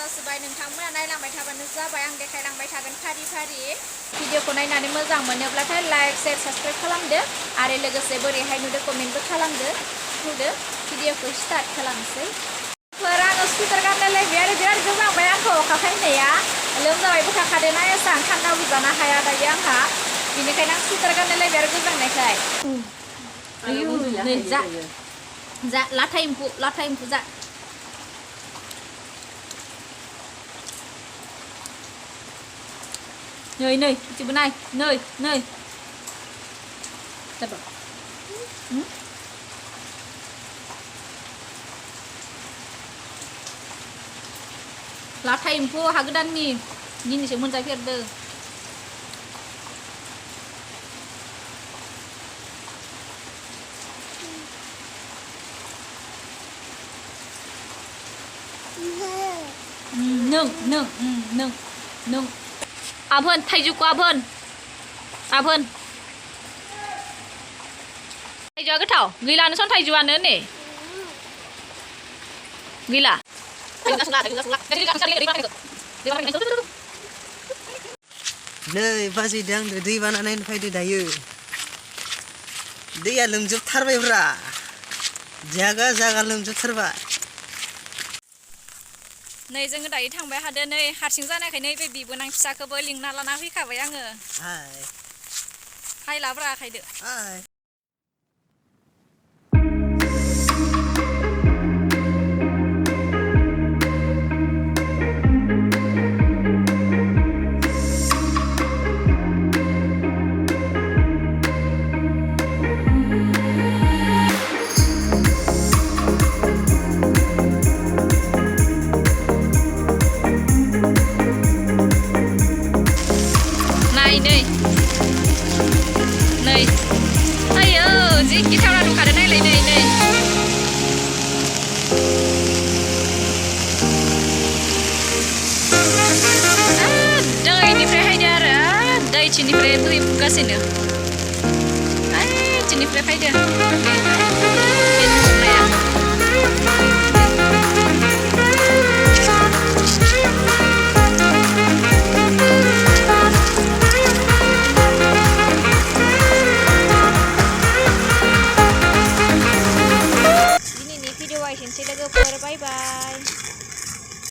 जाजोबबाय नोंथांमोना नायलांबाय थाबानो जाबाय आं देखायलांबाय थागोन फारि फारि भिडिअखौ नायनानै मोजां मोनोब्लाथाय लाइक शेयार साबस्क्राइब खालामदो आरो लोगोसे बोरैहाय नुदो कमेन्टबो खालामदो नुदो भिडिअखौ स्टार्ट खालामसै आङो स्वेटार गानलायलायबाय आरो बिराद गोजांबाय आंखौ अखा फैनाया लोमजाबायबो थाखादोना एसां थान्दाबो जानो हाया दायो आंहा बेनिखायनो आं स्वेटार गानलायलायबाय आरो गोजांनायखाय नै जा लाथा एम्फौ जा नै बिदिबो नाय नै जाबाय लाथा एम्फौ हा गोदाननि दिनैसो मोनजाफेरदों नों आबोन थाइजौखौ आबोन थाइजौआ गोथाव गैलानो सन थाइजौआनो नै गैला नै बाजैदो आंदो दैबाना नायनो फैदो दायो दैया लोमजोबथारबायब्रा जागा लोमजोबथारबाय नै जोङो दायो थांबाय हादो नै हारसिं जानायखाय नै बे बिबोनां फिसाखौबो लिंना लाना फैखाबाय आङो हाय लाब्रा आखायदो नै ayo jि गिथावना नुखादो नायलाय नै दैनिफ्राय हायदो आरो दै थिनिफ्राय बोहैबोगासिनो थिनिफ्राय फैदो